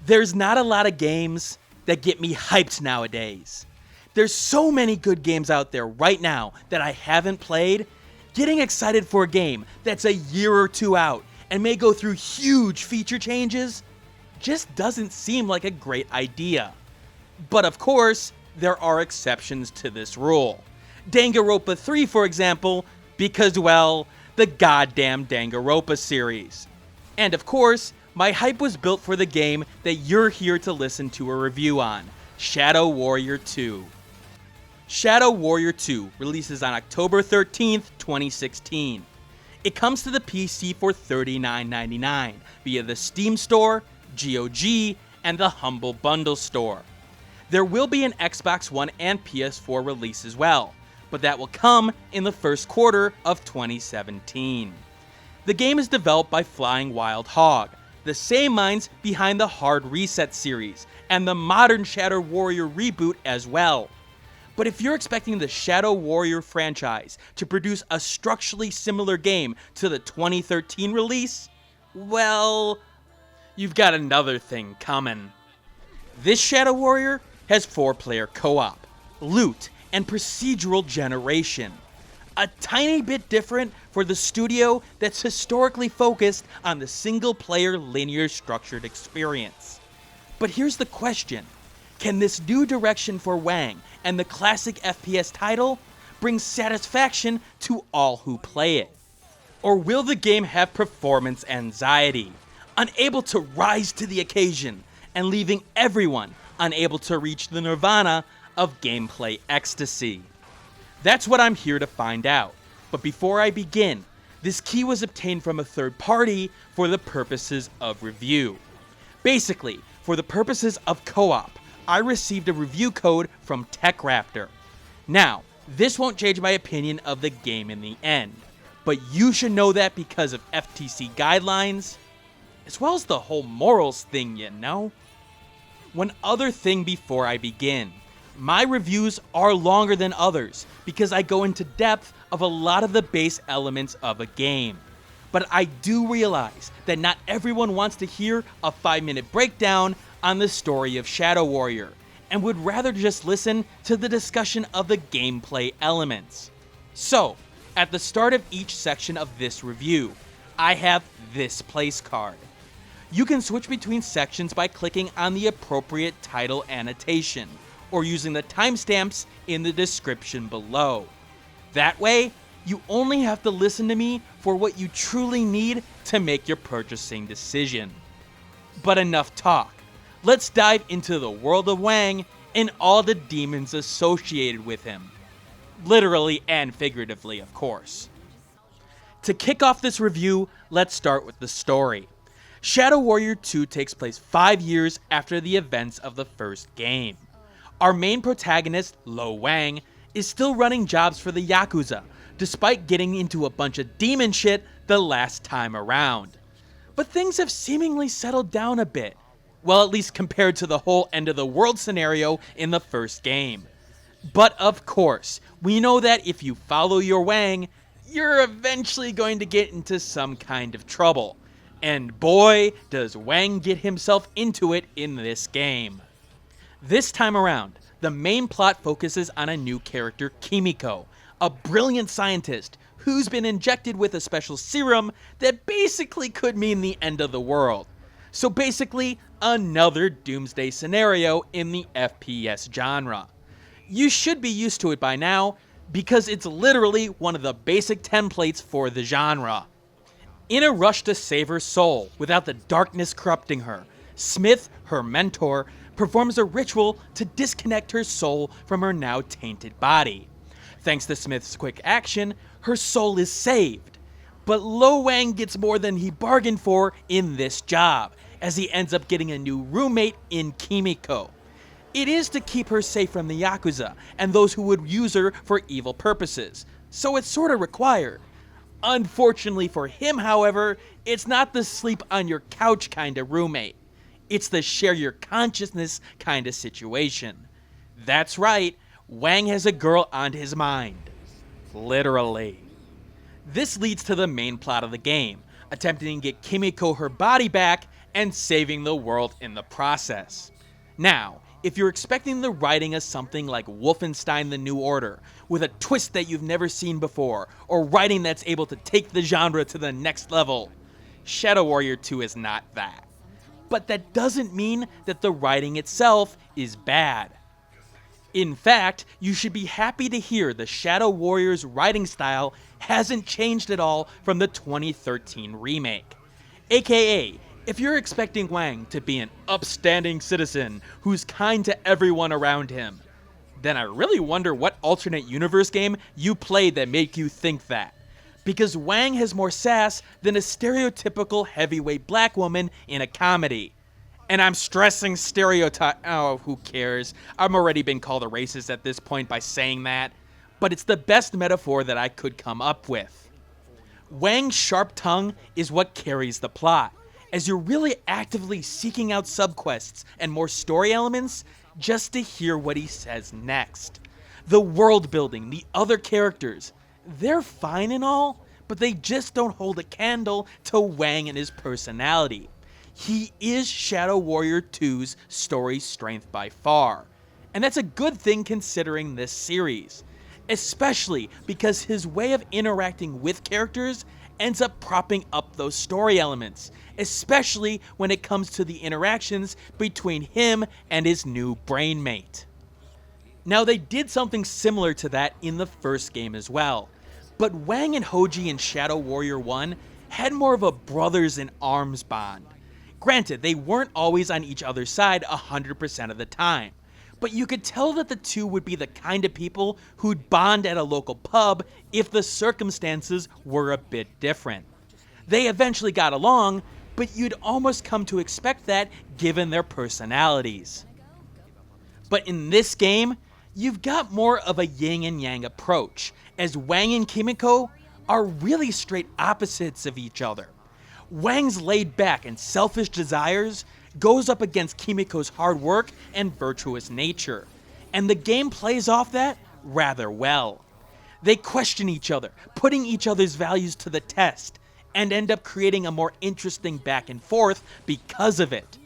There's not a lot of games that get me hyped nowadays. There's so many good games out there right now that I haven't played. Getting excited for a game that's a year or two out and may go through huge feature changes just doesn't seem like a great idea. But of course, there are exceptions to this rule. Danganronpa 3, for example, because, well, the goddamn Danganronpa series. And of course, my hype was built for the game that you're here to listen to a review on, Shadow Warrior 2. Shadow Warrior 2 releases on October 13th, 2016. It comes to the PC for $39.99 via the Steam Store, GOG, and the Humble Bundle Store. There will be an Xbox One and PS4 release as well, but that will come in the first quarter of 2017. The game is developed by Flying Wild Hog, the same minds behind the Hard Reset series and the modern Shadow Warrior reboot as well. But if you're expecting the Shadow Warrior franchise to produce a structurally similar game to the 2013 release, well, you've got another thing coming. This Shadow Warrior has 4-player co-op, loot, and procedural generation. A tiny bit different for the studio that's historically focused on the single-player linear structured experience. But here's the question. Can this new direction for Wang and the classic FPS title bring satisfaction to all who play it? Or will the game have performance anxiety, unable to rise to the occasion, and leaving everyone unable to reach the nirvana of gameplay ecstasy? That's what I'm here to find out. But before I begin, this key was obtained from a third party for the purposes of review. Basically, for the purposes of co-op, I received a review code from TechRaptor. Now, this won't change my opinion of the game in the end, but you should know that because of FTC guidelines, as well as the whole morals thing, you know? One other thing before I begin. My reviews are longer than others because I go into depth of a lot of the base elements of a game. But I do realize that not everyone wants to hear a 5-minute breakdown on the story of Shadow Warrior, and would rather just listen to the discussion of the gameplay elements. So, at the start of each section of this review, I have this place card. You can switch between sections by clicking on the appropriate title annotation, or using the timestamps in the description below. That way, you only have to listen to me for what you truly need to make your purchasing decision. But enough talk. Let's dive into the world of Wang and all the demons associated with him. Literally and figuratively, of course. To kick off this review, let's start with the story. Shadow Warrior 2 takes place 5 years after the events of the first game. Our main protagonist, Lo Wang, is still running jobs for the Yakuza, despite getting into a bunch of demon shit the last time around. But things have seemingly settled down a bit. Well, at least compared to the whole end of the world scenario in the first game. But of course, we know that if you follow your Wang, you're eventually going to get into some kind of trouble. And boy, does Wang get himself into it in this game. This time around, the main plot focuses on a new character, Kimiko, a brilliant scientist who's been injected with a special serum that basically could mean the end of the world. So basically, another doomsday scenario in the FPS genre. You should be used to it by now, because it's literally one of the basic templates for the genre. In a rush to save her soul without the darkness corrupting her, Smith, her mentor, performs a ritual to disconnect her soul from her now tainted body. Thanks to Smith's quick action, her soul is saved. But Lo Wang gets more than he bargained for in this job, as he ends up getting a new roommate in Kimiko. It is to keep her safe from the Yakuza and those who would use her for evil purposes, so it's sorta required. Unfortunately for him, however, it's not the sleep on your couch kind of roommate. It's the share your consciousness kind of situation. That's right, Wang has a girl on his mind. Literally. This leads to the main plot of the game, attempting to get Kimiko her body back and saving the world in the process. Now, if you're expecting the writing of something like Wolfenstein: The New Order, with a twist that you've never seen before, or writing that's able to take the genre to the next level, Shadow Warrior 2 is not that. But that doesn't mean that the writing itself is bad. In fact, you should be happy to hear the Shadow Warrior's writing style hasn't changed at all from the 2013 remake. AKA, if you're expecting Wang to be an upstanding citizen who's kind to everyone around him, then I really wonder what alternate universe game you played that made you think that. Because Wang has more sass than a stereotypical heavyweight black woman in a comedy. And I'm stressing stereotype. Oh, who cares? I've already been called a racist at this point by saying that. But it's the best metaphor that I could come up with. Wang's sharp tongue is what carries the plot, as you're really actively seeking out subquests and more story elements just to hear what he says next. The world building, the other characters, they're fine and all, but they just don't hold a candle to Wang and his personality. He is Shadow Warrior 2's story strength by far, and that's a good thing considering this series, especially because his way of interacting with characters ends up propping up those story elements, especially when it comes to the interactions between him and his new brainmate. Now, they did something similar to that in the first game as well, but Wang and Horde in Shadow Warrior 1 had more of a brothers-in-arms bond. Granted, they weren't always on each other's side 100% of the time, but you could tell that the two would be the kind of people who'd bond at a local pub if the circumstances were a bit different. They eventually got along, but you'd almost come to expect that given their personalities. But in this game, you've got more of a yin and yang approach, as Wang and Kimiko are really straight opposites of each other. Wang's laid back and selfish desires goes up against Kimiko's hard work and virtuous nature, and the game plays off that rather well. They question each other, putting each other's values to the test, and end up creating a more interesting back and forth because of it.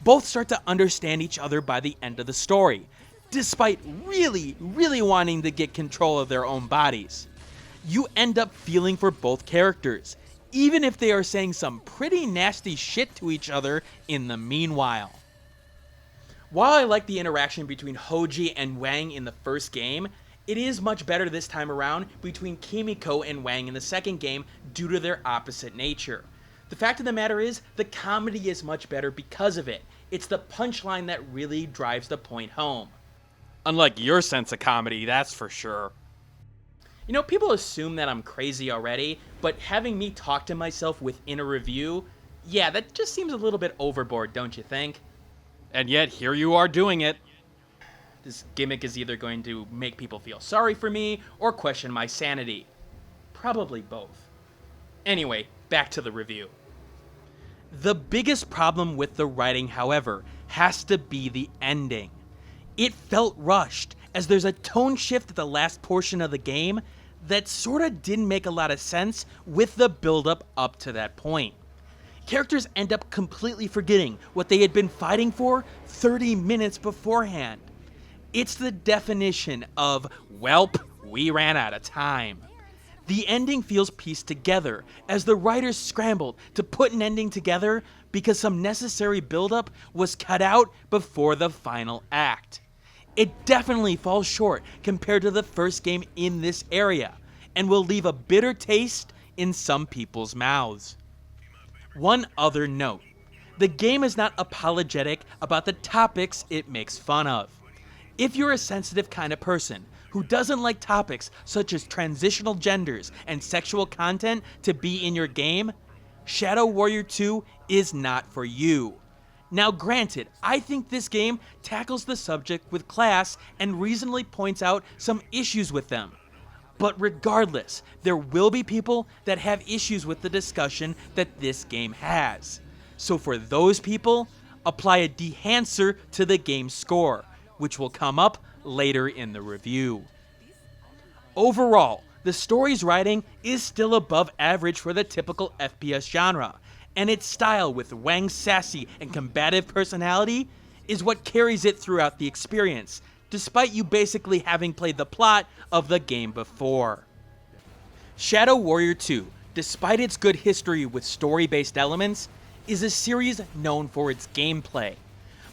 Both start to understand each other by the end of the story, despite really wanting to get control of their own bodies. You end up feeling for both characters, even if they are saying some pretty nasty shit to each other in the meanwhile. While I like the interaction between Horde and Wang in the first game, it is much better this time around between Kimiko and Wang in the second game due to their opposite nature. The fact of the matter is, the comedy is much better because of it. It's the punchline that really drives the point home. Unlike your sense of comedy, that's for sure. You know, people assume that I'm crazy already, but having me talk to myself within a review, yeah, that just seems a little bit overboard, don't you think? And yet, here you are doing it. This gimmick is either going to make people feel sorry for me or question my sanity. Probably both. Anyway, back to the review. The biggest problem with the writing, however, has to be the ending. It felt rushed, as there's a tone shift at the last portion of the game that sorta didn't make a lot of sense with the build-up up to that point. Characters end up completely forgetting what they had been fighting for 30 minutes beforehand. It's the definition of, welp, we ran out of time. The ending feels pieced together as the writers scrambled to put an ending together because some necessary build-up was cut out before the final act. It definitely falls short compared to the first game in this area, and will leave a bitter taste in some people's mouths. One other note, the game is not apologetic about the topics it makes fun of. If you're a sensitive kind of person who doesn't like topics such as transitional genders and sexual content to be in your game, Shadow Warrior 2 is not for you. Now granted, I think this game tackles the subject with class and reasonably points out some issues with them. But regardless, there will be people that have issues with the discussion that this game has. So for those people, apply a dehancer to the game's score, which will come up later in the review. Overall, the story's writing is still above average for the typical FPS genre, and its style with Wang's sassy and combative personality is what carries it throughout the experience, despite you basically having played the plot of the game before. Shadow Warrior 2, despite its good history with story-based elements, is a series known for its gameplay.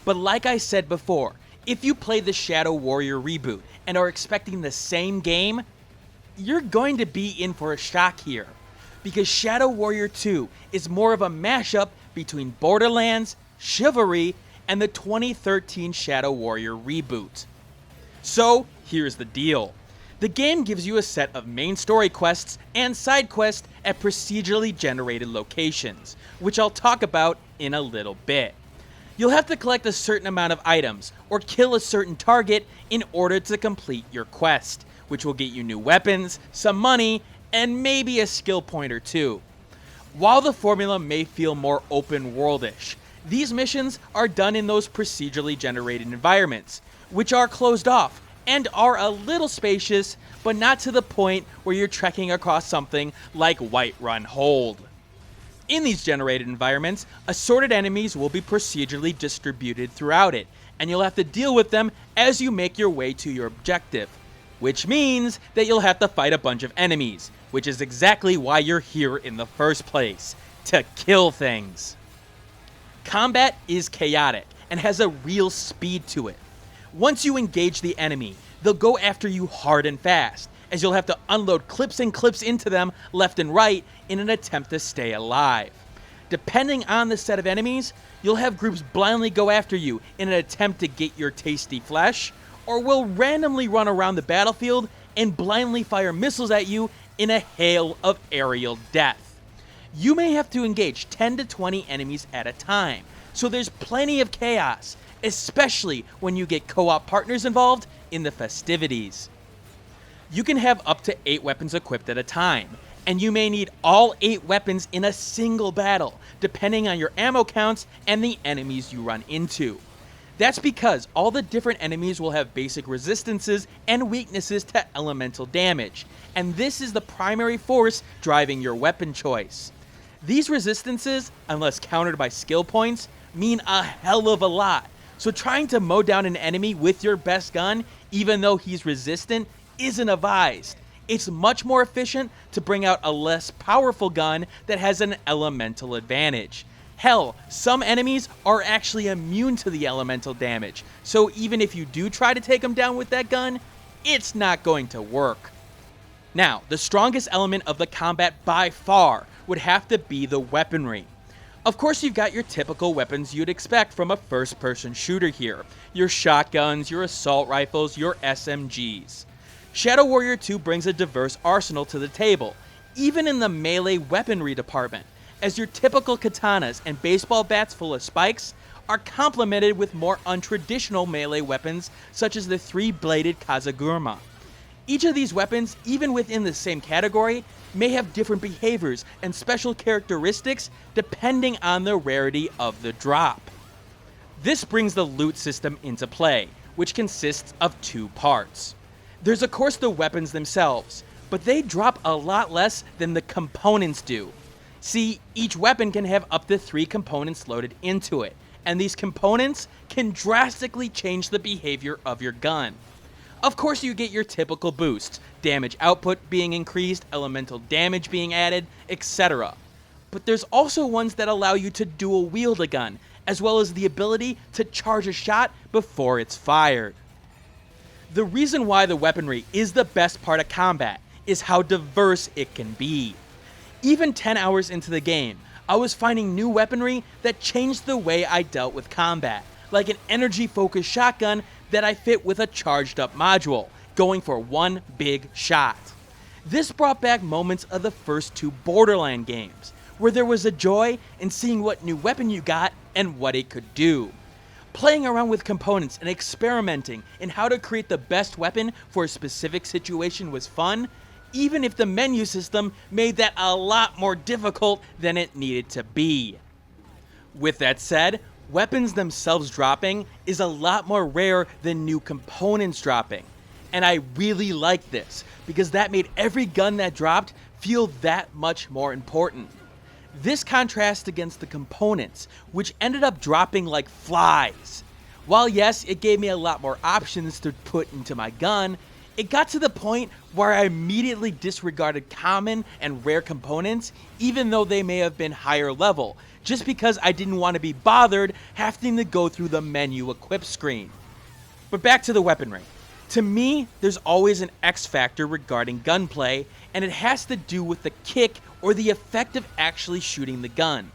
But like I said before, if you play the Shadow Warrior reboot and are expecting the same game, you're going to be in for a shock here, because Shadow Warrior 2 is more of a mashup between Borderlands, Chivalry, and the 2013 Shadow Warrior reboot. So, here's the deal. The game gives you a set of main story quests and side quests at procedurally generated locations, which I'll talk about in a little bit. You'll have to collect a certain amount of items or kill a certain target in order to complete your quest, which will get you new weapons, some money, and maybe a skill point or two. While the formula may feel more open worldish, these missions are done in those procedurally generated environments, which are closed off and are a little spacious, but not to the point where you're trekking across something like Whiterun Hold. In these generated environments, assorted enemies will be procedurally distributed throughout it, and you'll have to deal with them as you make your way to your objective, which means that you'll have to fight a bunch of enemies, which is exactly why you're here in the first place, to kill things. Combat is chaotic and has a real speed to it. Once you engage the enemy, they'll go after you hard and fast, as you'll have to unload clips and clips into them left and right in an attempt to stay alive. Depending on the set of enemies, you'll have groups blindly go after you in an attempt to get your tasty flesh, or will randomly run around the battlefield and blindly fire missiles at you in a hail of aerial death. You may have to engage 10 to 20 enemies at a time, so there's plenty of chaos, especially when you get co-op partners involved in the festivities. You can have up to 8 weapons equipped at a time, and you may need all 8 weapons in a single battle, depending on your ammo counts and the enemies you run into. That's because all the different enemies will have basic resistances and weaknesses to elemental damage, and this is the primary force driving your weapon choice. These resistances, unless countered by skill points, mean a hell of a lot, so trying to mow down an enemy with your best gun, even though he's resistant, isn't advised. It's much more efficient to bring out a less powerful gun that has an elemental advantage. Hell, some enemies are actually immune to the elemental damage, so even if you do try to take them down with that gun, it's not going to work. Now, the strongest element of the combat by far would have to be the weaponry. Of course, you've got your typical weapons you'd expect from a first-person shooter here. Your shotguns, your assault rifles, your SMGs. Shadow Warrior 2 brings a diverse arsenal to the table, even in the melee weaponry department, as your typical katanas and baseball bats full of spikes are complemented with more untraditional melee weapons such as the 3-bladed Kazaguruma. Each of these weapons, even within the same category, may have different behaviors and special characteristics depending on the rarity of the drop. This brings the loot system into play, which consists of 2 parts. There's of course the weapons themselves, but they drop a lot less than the components do. See, each weapon can have up to 3 components loaded into it, and these components can drastically change the behavior of your gun. Of course you get your typical boosts, damage output being increased, elemental damage being added, etc. But there's also ones that allow you to dual wield a gun, as well as the ability to charge a shot before it's fired. The reason why the weaponry is the best part of combat is how diverse it can be. Even 10 hours into the game, I was finding new weaponry that changed the way I dealt with combat, like an energy-focused shotgun that I fit with a charged-up module, going for one big shot. This brought back moments of the first 2 Borderlands games, where there was a joy in seeing what new weapon you got and what it could do. Playing around with components and experimenting in how to create the best weapon for a specific situation was fun, even if the menu system made that a lot more difficult than it needed to be. With that said, weapons themselves dropping is a lot more rare than new components dropping, and I really like this because that made every gun that dropped feel that much more important. This contrasts against the components, which ended up dropping like flies. While yes, it gave me a lot more options to put into my gun, it got to the point where I immediately disregarded common and rare components, even though they may have been higher level, just because I didn't want to be bothered having to go through the menu equip screen. But back to the weaponry. To me, there's always an X factor regarding gunplay, and it has to do with the kick or the effect of actually shooting the gun.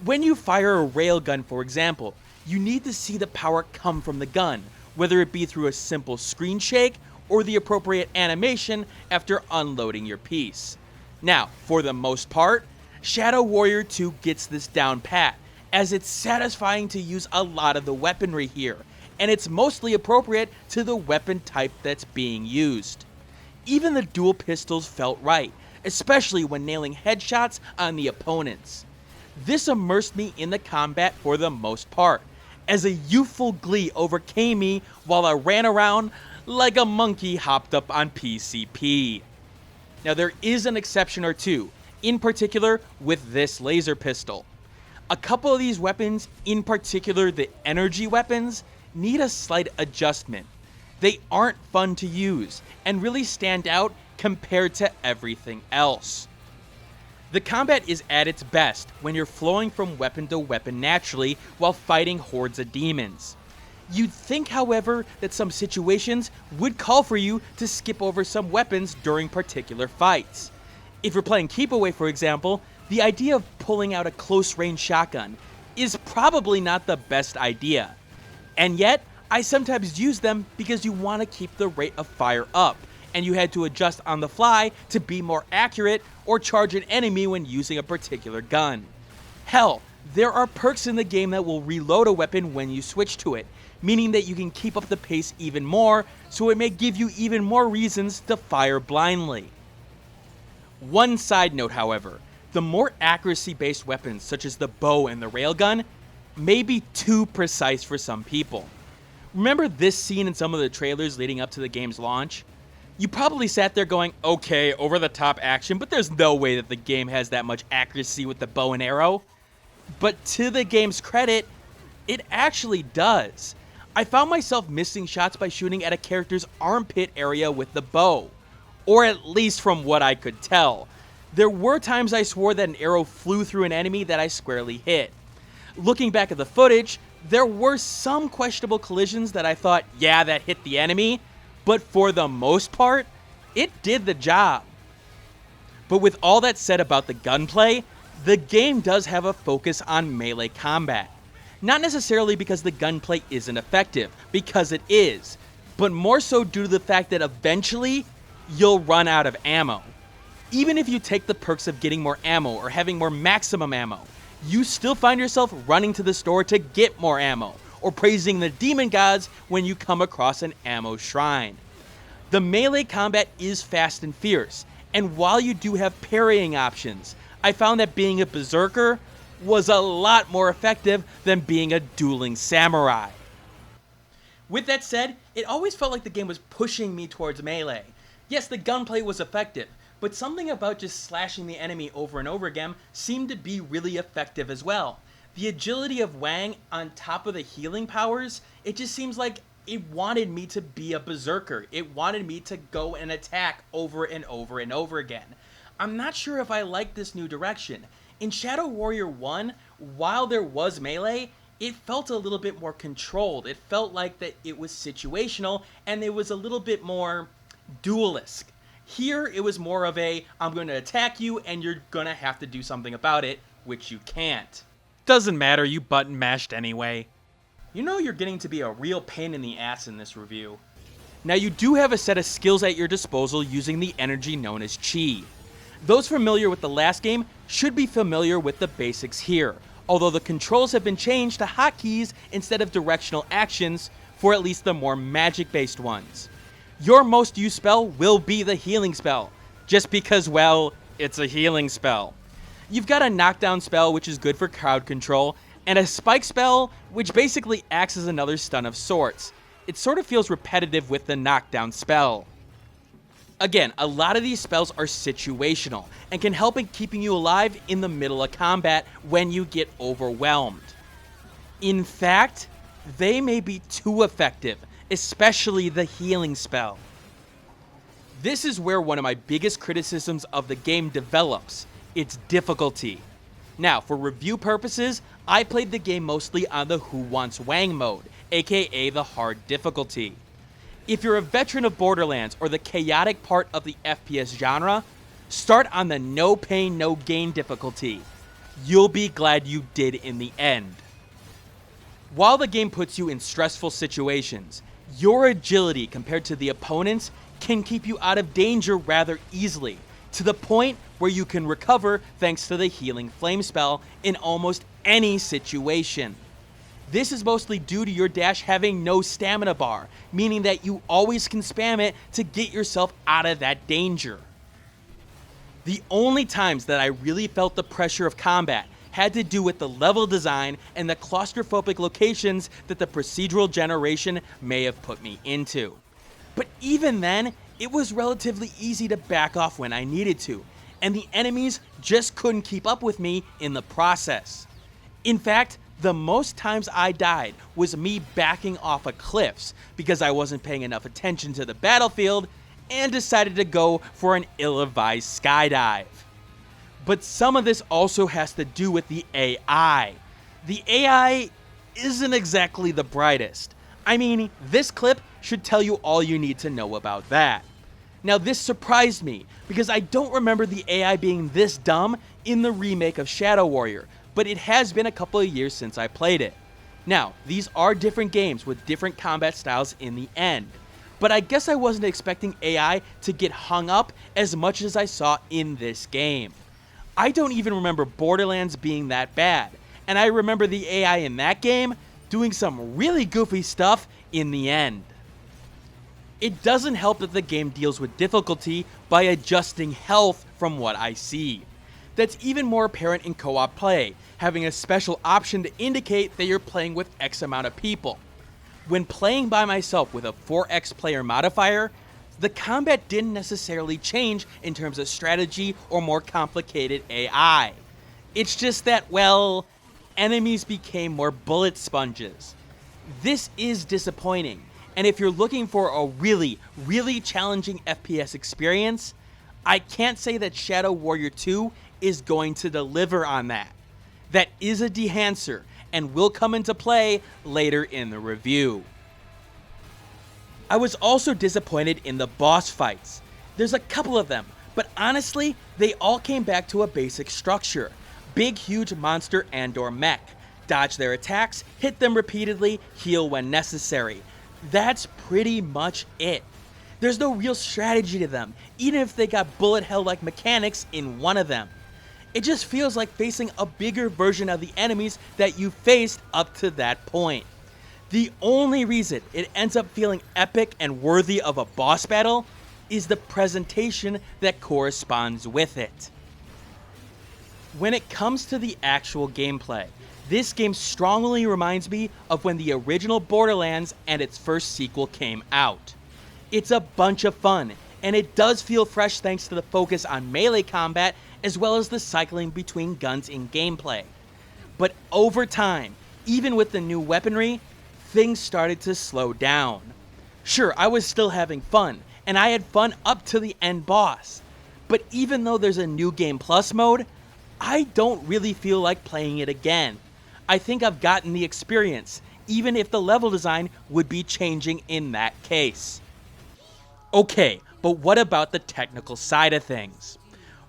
When you fire a railgun, for example, you need to see the power come from the gun, whether it be through a simple screen shake or the appropriate animation after unloading your piece. Now, for the most part, Shadow Warrior 2 gets this down pat, as it's satisfying to use a lot of the weaponry here, and it's mostly appropriate to the weapon type that's being used. Even the dual pistols felt right, especially when nailing headshots on the opponents. This immersed me in the combat for the most part, as a youthful glee overcame me while I ran around like a monkey hopped up on PCP. Now there is an exception or two, in particular with this laser pistol. A couple of these weapons, in particular the energy weapons, need a slight adjustment. They aren't fun to use and really stand out compared to everything else. The combat is at its best when you're flowing from weapon to weapon naturally while fighting hordes of demons. You'd think, however, that some situations would call for you to skip over some weapons during particular fights. If you're playing Keep Away, for example, the idea of pulling out a close-range shotgun is probably not the best idea. And yet, I sometimes use them because you want to keep the rate of fire up, and you had to adjust on the fly to be more accurate or charge an enemy when using a particular gun. Hell, there are perks in the game that will reload a weapon when you switch to it, meaning that you can keep up the pace even more, so it may give you even more reasons to fire blindly. One side note, however, the more accuracy-based weapons such as the bow and the railgun may be too precise for some people. Remember this scene in some of the trailers leading up to the game's launch? You probably sat there going, okay, over-the-top action, but there's no way that the game has that much accuracy with the bow and arrow. But to the game's credit, it actually does. I found myself missing shots by shooting at a character's armpit area with the bow. Or at least from what I could tell. There were times I swore that an arrow flew through an enemy that I squarely hit. Looking back at the footage, there were some questionable collisions that I thought, yeah, that hit the enemy, but for the most part, it did the job. But with all that said about the gunplay, the game does have a focus on melee combat. Not necessarily because the gunplay isn't effective, because it is, but more so due to the fact that eventually, you'll run out of ammo. Even if you take the perks of getting more ammo or having more maximum ammo, you still find yourself running to the store to get more ammo, or praising the demon gods when you come across an ammo shrine. The melee combat is fast and fierce, and while you do have parrying options, I found that being a berserker was a lot more effective than being a dueling samurai. With that said, it always felt like the game was pushing me towards melee. Yes, the gunplay was effective, but something about just slashing the enemy over and over again seemed to be really effective as well. The agility of Wang on top of the healing powers, it just seems like it wanted me to be a berserker. It wanted me to go and attack over and over and over again. I'm not sure if I like this new direction. In Shadow Warrior 1, while there was melee, it felt a little bit more controlled. It felt like that it was situational, and it was a little bit more duelesque. Here, it was more of a, I'm going to attack you, and you're going to have to do something about it, which you can't. Doesn't matter, you button mashed anyway. You know you're getting to be a real pain in the ass in this review. Now you do have a set of skills at your disposal using the energy known as Chi. Those familiar with the last game should be familiar with the basics here, although the controls have been changed to hotkeys instead of directional actions for at least the more magic-based ones. Your most used spell will be the healing spell, just because, well, it's a healing spell. You've got a knockdown spell, which is good for crowd control, and a spike spell, which basically acts as another stun of sorts. It sort of feels repetitive with the knockdown spell. Again, a lot of these spells are situational and can help in keeping you alive in the middle of combat when you get overwhelmed. In fact, they may be too effective, especially the healing spell. This is where one of my biggest criticisms of the game develops, its difficulty. Now, for review purposes, I played the game mostly on the Who Wants Wang mode, aka the hard difficulty. If you're a veteran of Borderlands or the chaotic part of the FPS genre, start on the no pain, no gain difficulty. You'll be glad you did in the end. While the game puts you in stressful situations, your agility compared to the opponents can keep you out of danger rather easily, to the point where you can recover thanks to the healing flame spell in almost any situation. This is mostly due to your dash having no stamina bar, meaning that you always can spam it to get yourself out of that danger. The only times that I really felt the pressure of combat had to do with the level design and the claustrophobic locations that the procedural generation may have put me into. But even then, it was relatively easy to back off when I needed to, and the enemies just couldn't keep up with me in the process. In fact, the most times I died was me backing off of cliffs because I wasn't paying enough attention to the battlefield and decided to go for an ill-advised skydive. But some of this also has to do with the AI. The AI isn't exactly the brightest. I mean, this clip should tell you all you need to know about that. Now, this surprised me because I don't remember the AI being this dumb in the remake of Shadow Warrior, but it has been a couple of years since I played it. Now, these are different games with different combat styles in the end, but I guess I wasn't expecting AI to get hung up as much as I saw in this game. I don't even remember Borderlands being that bad, and I remember the AI in that game doing some really goofy stuff in the end. It doesn't help that the game deals with difficulty by adjusting health from what I see. That's even more apparent in co-op play, having a special option to indicate that you're playing with X amount of people. When playing by myself with a 4x player modifier, the combat didn't necessarily change in terms of strategy or more complicated AI. It's just that, well, enemies became more bullet sponges. This is disappointing, and if you're looking for a really, really challenging FPS experience, I can't say that Shadow Warrior 2 is going to deliver on that. That is a dehancer and will come into play later in the review. I was also disappointed in the boss fights. There's a couple of them, but honestly, they all came back to a basic structure. Big, huge monster and/or mech. Dodge their attacks, hit them repeatedly, heal when necessary. That's pretty much it. There's no real strategy to them, even if they got bullet hell-like mechanics in one of them. It just feels like facing a bigger version of the enemies that you faced up to that point. The only reason it ends up feeling epic and worthy of a boss battle is the presentation that corresponds with it. When it comes to the actual gameplay, this game strongly reminds me of when the original Borderlands and its first sequel came out. It's a bunch of fun, and it does feel fresh thanks to the focus on melee combat as well as the cycling between guns in gameplay. But over time, even with the new weaponry, things started to slow down. Sure, I was still having fun, and I had fun up to the end boss. But even though there's a new Game Plus mode, I don't really feel like playing it again. I think I've gotten the experience, even if the level design would be changing in that case. Okay, but what about the technical side of things?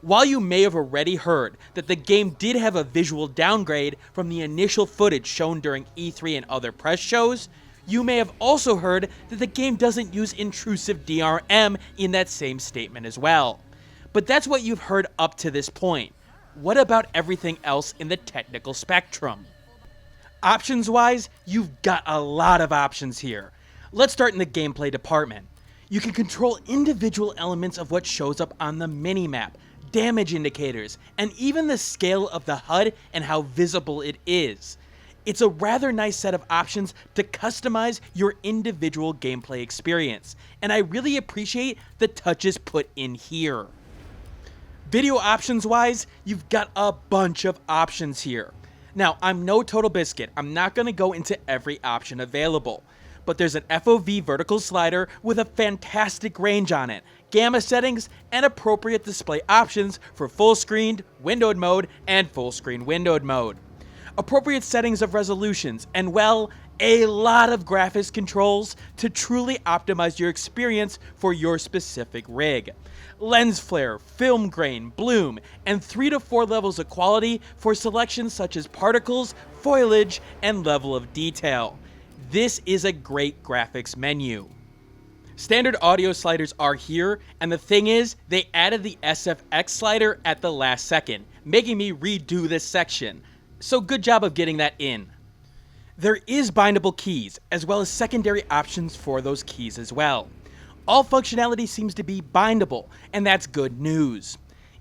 While you may have already heard that the game did have a visual downgrade from the initial footage shown during E3 and other press shows, you may have also heard that the game doesn't use intrusive DRM in that same statement as well. But that's what you've heard up to this point. What about everything else in the technical spectrum? Options-wise, you've got a lot of options here. Let's start in the gameplay department. You can control individual elements of what shows up on the minimap, damage indicators, and even the scale of the HUD and how visible it is. It's a rather nice set of options to customize your individual gameplay experience, and I really appreciate the touches put in here. Video options wise, you've got a bunch of options here. Now, I'm no Total Biscuit, I'm not going to go into every option available, but there's an FOV vertical slider with a fantastic range on it, gamma settings, and appropriate display options for full screened, windowed mode, and full screen windowed mode. Appropriate settings of resolutions, and well, a lot of graphics controls to truly optimize your experience for your specific rig. Lens flare, film grain, bloom, and 3 to 4 levels of quality for selections such as particles, foliage, and level of detail. This is a great graphics menu. Standard audio sliders are here, and the thing is, they added the SFX slider at the last second, making me redo this section. So good job of getting that in. There is bindable keys, as well as secondary options for those keys as well. All functionality seems to be bindable, and that's good news.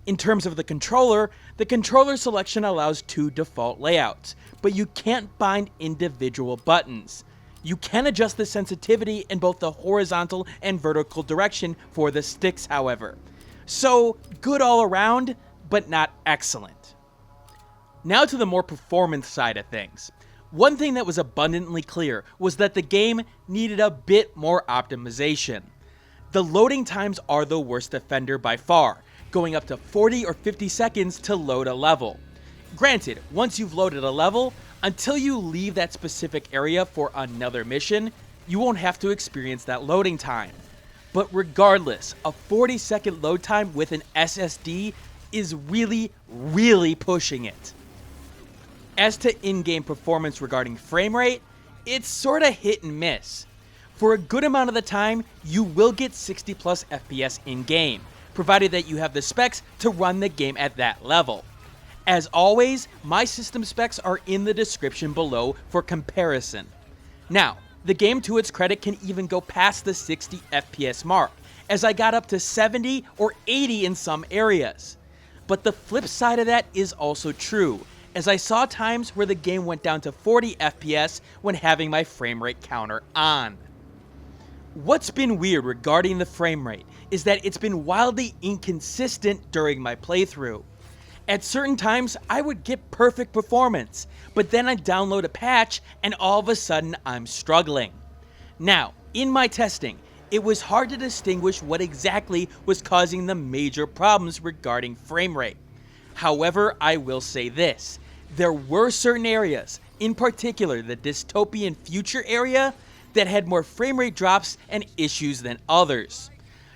In terms of the controller selection allows 2 default layouts, but you can't bind individual buttons. You can adjust the sensitivity in both the horizontal and vertical direction for the sticks, however. So, good all around, but not excellent. Now to the more performance side of things. One thing that was abundantly clear was that the game needed a bit more optimization. The loading times are the worst offender by far, going up to 40 or 50 seconds to load a level. Granted, once you've loaded a level, until you leave that specific area for another mission, you won't have to experience that loading time. But regardless, a 40-second load time with an SSD is really pushing it. As to in-game performance regarding frame rate, it's sorta hit and miss. For a good amount of the time, you will get 60 plus FPS in-game, provided that you have the specs to run the game at that level. As always, my system specs are in the description below for comparison. Now, the game to its credit can even go past the 60 FPS mark, as I got up to 70 or 80 in some areas. But the flip side of that is also true, as I saw times where the game went down to 40 FPS when having my frame rate counter on. What's been weird regarding the frame rate is that it's been wildly inconsistent during my playthrough. At certain times, I would get perfect performance, but then I'd download a patch and all of a sudden I'm struggling. Now, in my testing, it was hard to distinguish what exactly was causing the major problems regarding frame rate. However, I will say this, there were certain areas, in particular the dystopian future area, that had more frame rate drops and issues than others.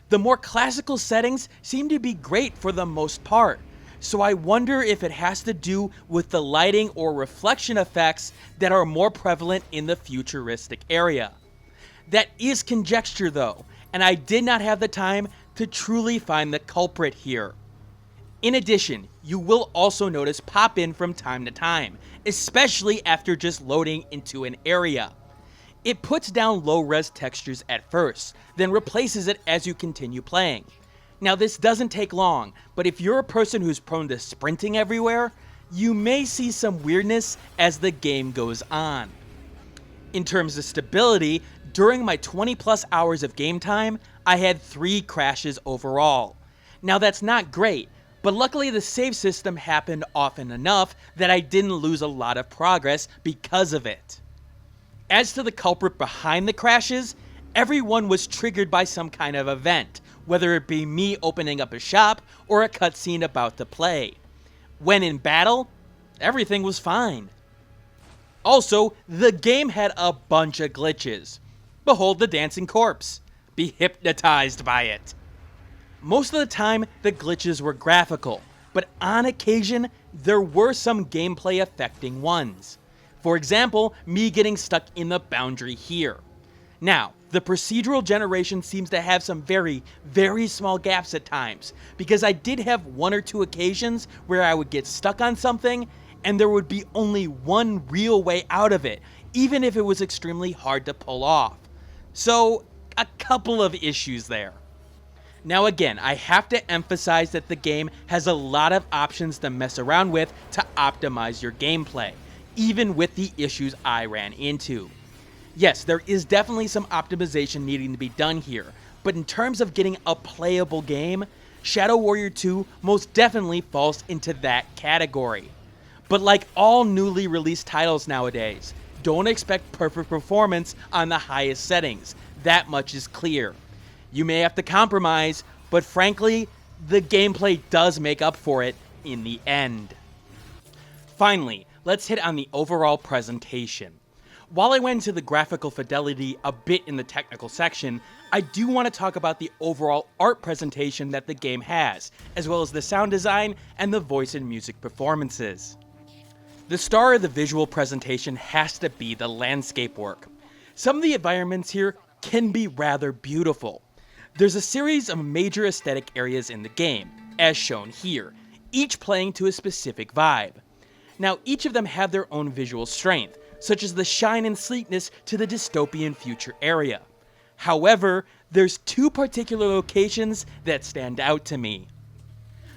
The more classical settings seem to be great for the most part, so I wonder if it has to do with the lighting or reflection effects that are more prevalent in the futuristic area. That is conjecture though, and I did not have the time to truly find the culprit here. In addition, you will also notice pop-in from time to time, especially after just loading into an area. It puts down low-res textures at first, then replaces it as you continue playing. Now this doesn't take long, but if you're a person who's prone to sprinting everywhere, you may see some weirdness as the game goes on. In terms of stability, during my 20 plus hours of game time, I had 3 crashes overall. Now that's not great, but luckily the save system happened often enough that I didn't lose a lot of progress because of it. As to the culprit behind the crashes, everyone was triggered by some kind of event, whether it be me opening up a shop or a cutscene about to play. When in battle, everything was fine. Also, the game had a bunch of glitches. Behold the dancing corpse. Be hypnotized by it. Most of the time, the glitches were graphical, but on occasion, there were some gameplay affecting ones. For example, me getting stuck in the boundary here. Now, the procedural generation seems to have some very small gaps at times, because I did have 1 or 2 occasions where I would get stuck on something, and there would be only one real way out of it, even if it was extremely hard to pull off. So, a couple of issues there. Now again, I have to emphasize that the game has a lot of options to mess around with to optimize your gameplay, even with the issues I ran into. Yes, there is definitely some optimization needing to be done here, but in terms of getting a playable game, Shadow Warrior 2 most definitely falls into that category. But like all newly released titles nowadays, don't expect perfect performance on the highest settings. That much is clear. You may have to compromise, but frankly, the gameplay does make up for it in the end. Finally, let's hit on the overall presentation. While I went into the graphical fidelity a bit in the technical section, I do want to talk about the overall art presentation that the game has, as well as the sound design and the voice and music performances. The star of the visual presentation has to be the landscape work. Some of the environments here can be rather beautiful. There's a series of major aesthetic areas in the game, as shown here, each playing to a specific vibe. Now, each of them have their own visual strength, such as the shine and sleekness to the dystopian future area. However, there's two particular locations that stand out to me.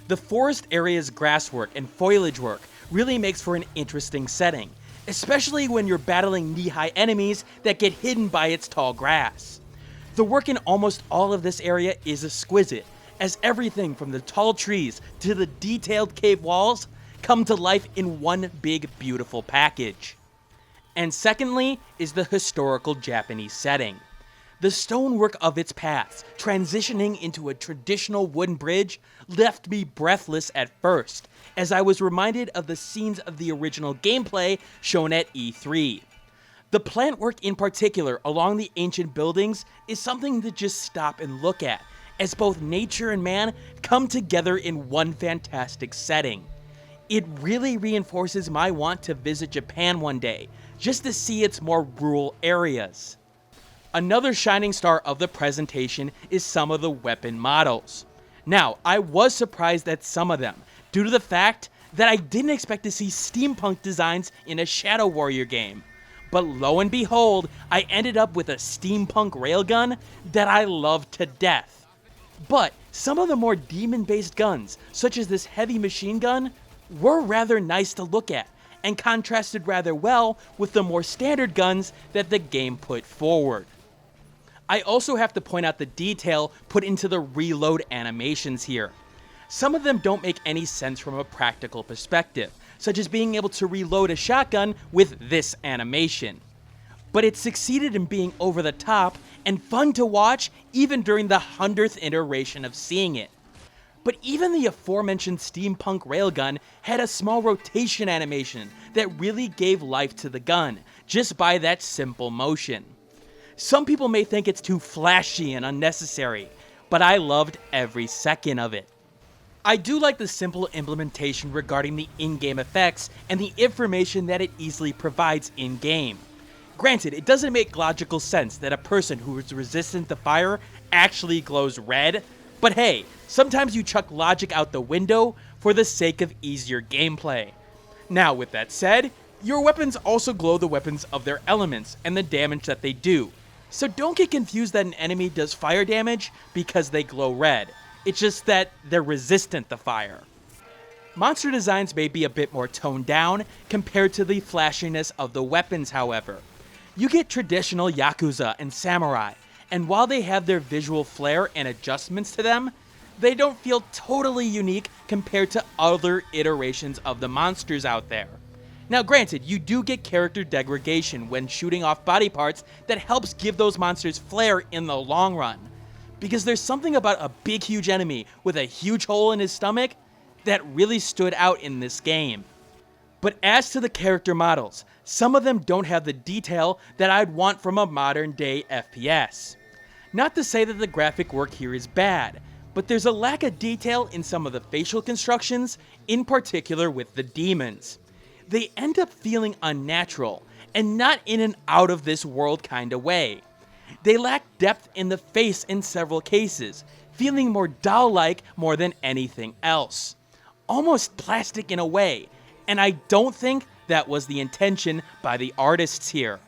The forest area's grasswork and foliage work really makes for an interesting setting, especially when you're battling knee-high enemies that get hidden by its tall grass. The work in almost all of this area is exquisite, as everything from the tall trees to the detailed cave walls come to life in one big beautiful package. And secondly is the historical Japanese setting. The stonework of its paths, transitioning into a traditional wooden bridge, left me breathless at first, as I was reminded of the scenes of the original gameplay shown at E3. The plant work in particular along the ancient buildings is something to just stop and look at, as both nature and man come together in one fantastic setting. It really reinforces my want to visit Japan one day, just to see its more rural areas. Another shining star of the presentation is some of the weapon models. Now, I was surprised at some of them, due to the fact that I didn't expect to see steampunk designs in a Shadow Warrior game. But lo and behold, I ended up with a steampunk railgun that I loved to death. But some of the more demon-based guns, such as this heavy machine gun, were rather nice to look at, and contrasted rather well with the more standard guns that the game put forward. I also have to point out the detail put into the reload animations here. Some of them don't make any sense from a practical perspective, such as being able to reload a shotgun with this animation. But it succeeded in being over the top and fun to watch even during the 100th iteration of seeing it. But even the aforementioned steampunk railgun had a small rotation animation that really gave life to the gun, just by that simple motion. Some people may think it's too flashy and unnecessary, but I loved every second of it. I do like the simple implementation regarding the in-game effects and the information that it easily provides in-game. Granted, it doesn't make logical sense that a person who is resistant to fire actually glows red, but hey, sometimes you chuck logic out the window for the sake of easier gameplay. Now, with that said, your weapons also glow the weapons of their elements and the damage that they do. So don't get confused that an enemy does fire damage because they glow red. It's just that they're resistant to fire. Monster designs may be a bit more toned down compared to the flashiness of the weapons, however. You get traditional Yakuza and Samurai, and while they have their visual flair and adjustments to them, they don't feel totally unique compared to other iterations of the monsters out there. Now granted, you do get character degradation when shooting off body parts that helps give those monsters flair in the long run, because there's something about a big huge enemy with a huge hole in his stomach that really stood out in this game. But as to the character models, some of them don't have the detail that I'd want from a modern day FPS. Not to say that the graphic work here is bad, but there's a lack of detail in some of the facial constructions, in particular with the demons. They end up feeling unnatural, and not in an out of this world kind of way. They lack depth in the face in several cases, feeling more doll-like more than anything else. Almost plastic in a way, and I don't think that was the intention by the artists here.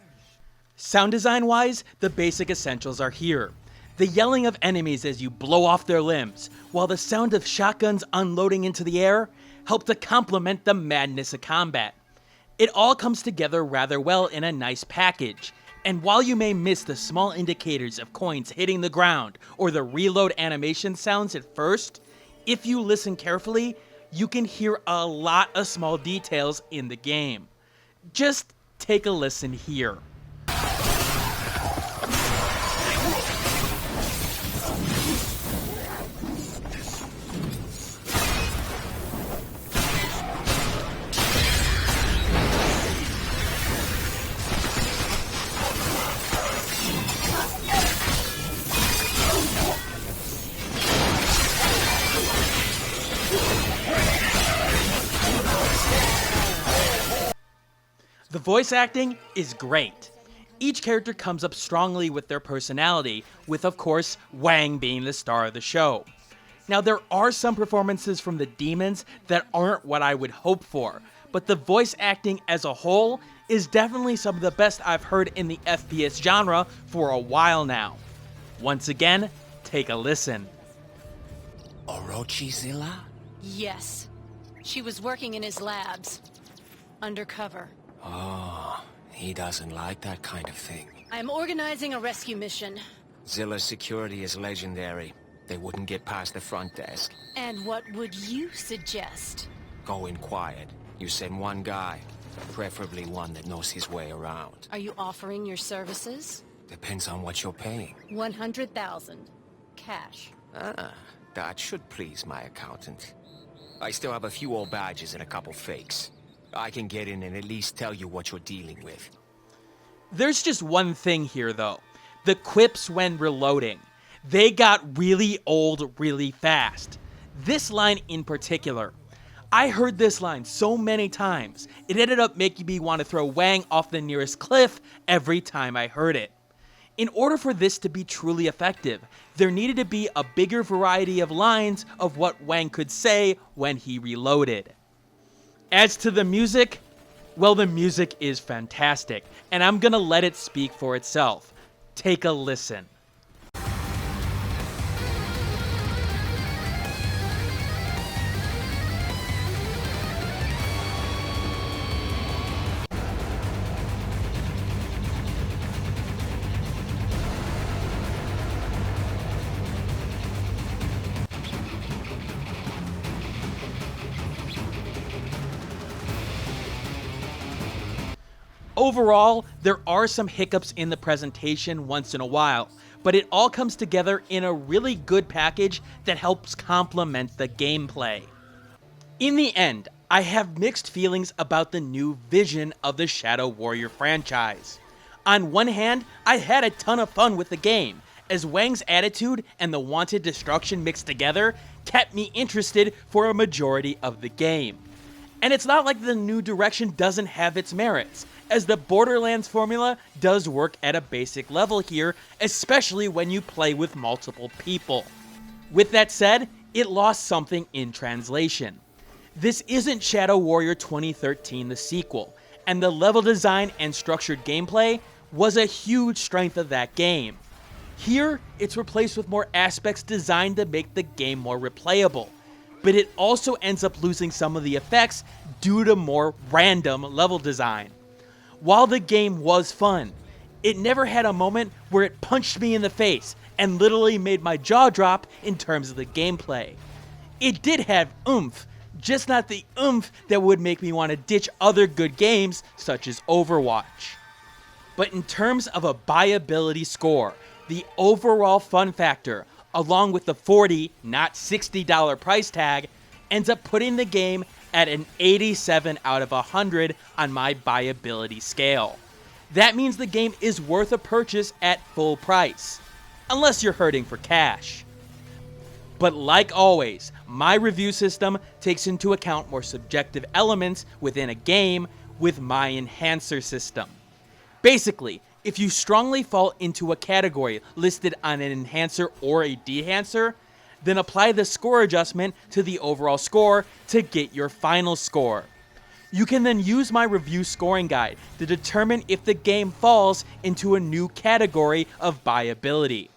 Sound design wise, the basic essentials are here. The yelling of enemies as you blow off their limbs, while the sound of shotguns unloading into the air help to complement the madness of combat. It all comes together rather well in a nice package, and while you may miss the small indicators of coins hitting the ground or the reload animation sounds at first, if you listen carefully, you can hear a lot of small details in the game. Just take a listen here. The voice acting is great. Each character comes up strongly with their personality, with of course Wang being the star of the show. Now there are some performances from the demons that aren't what I would hope for, but the voice acting as a whole is definitely some of the best I've heard in the FPS genre for a while now. Once again, take a listen. Orochizilla? Yes. She was working in his labs. Undercover. Oh, he doesn't like that kind of thing. I'm organizing a rescue mission. Zilla's security is legendary. They wouldn't get past the front desk. And what would you suggest? Go in quiet. You send one guy, preferably one that knows his way around. Are you offering your services? Depends on what you're paying. 100,000. Cash. Ah, that should please my accountant. I still have a few old badges and a couple fakes. I can get in and at least tell you what you're dealing with. There's just one thing here though. The quips when reloading. They got really old really fast. This line in particular. I heard this line so many times, it ended up making me want to throw Wang off the nearest cliff every time I heard it. In order for this to be truly effective, there needed to be a bigger variety of lines of what Wang could say when he reloaded. As to the music, well, the music is fantastic, and I'm gonna let it speak for itself. Take a listen. Overall, there are some hiccups in the presentation once in a while, but it all comes together in a really good package that helps complement the gameplay. In the end, I have mixed feelings about the new vision of the Shadow Warrior franchise. On one hand, I had a ton of fun with the game, as Wang's attitude and the wanted destruction mixed together kept me interested for a majority of the game. And it's not like the new direction doesn't have its merits, as the Borderlands formula does work at a basic level here, especially when you play with multiple people. With that said, it lost something in translation. This isn't Shadow Warrior 2013 the sequel, and the level design and structured gameplay was a huge strength of that game. Here, it's replaced with more aspects designed to make the game more replayable, but it also ends up losing some of the effects due to more random level design. While the game was fun, it never had a moment where it punched me in the face and literally made my jaw drop in terms of the gameplay. It did have oomph, just not the oomph that would make me want to ditch other good games such as Overwatch. But in terms of a buyability score, the overall fun factor, along with the $40, not $60 price tag, ends up putting the game at an 87 out of 100 on my buyability scale. That means the game is worth a purchase at full price, unless you're hurting for cash. But like always, my review system takes into account more subjective elements within a game with my enhancer system. Basically, if you strongly fall into a category listed on an enhancer or a dehancer, then apply the score adjustment to the overall score to get your final score. You can then use my review scoring guide to determine if the game falls into a new category of buyability.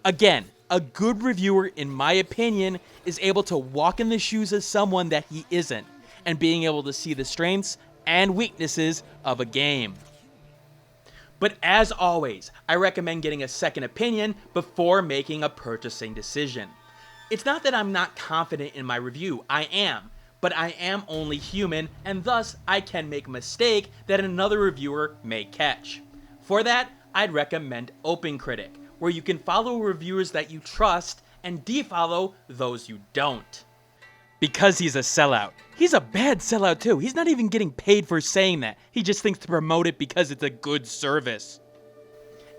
Again, a good reviewer, in my opinion, is able to walk in the shoes of someone that he isn't, and being able to see the strengths and weaknesses of a game. But as always, I recommend getting a second opinion before making a purchasing decision. It's not that I'm not confident in my review, I am, but I am only human, and thus I can make a mistake that another reviewer may catch. For that, I'd recommend OpenCritic, where you can follow reviewers that you trust and defollow those you don't. Because he's a sellout. He's a bad sellout too. He's not even getting paid for saying that. He just thinks to promote it because it's a good service.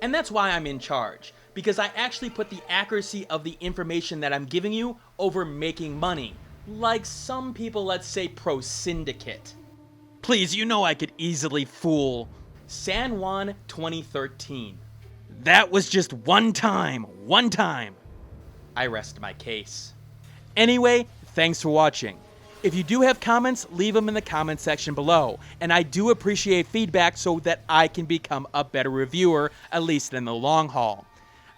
And that's why I'm in charge, because I actually put the accuracy of the information that I'm giving you over making money, like some people, let's say, pro syndicate. Please, you know I could easily fool San Juan 2013. That was just one time. I rest my case. Anyway, thanks for watching. If you do have comments, leave them in the comment section below, and I do appreciate feedback so that I can become a better reviewer, at least in the long haul.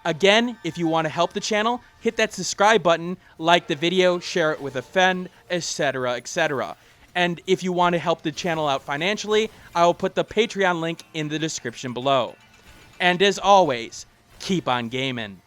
Again, if you want to help the channel, hit that subscribe button, like the video, share it with a friend, etc, etc. And if you want to help the channel out financially, I will put the Patreon link in the description below. And as always, keep on gaming.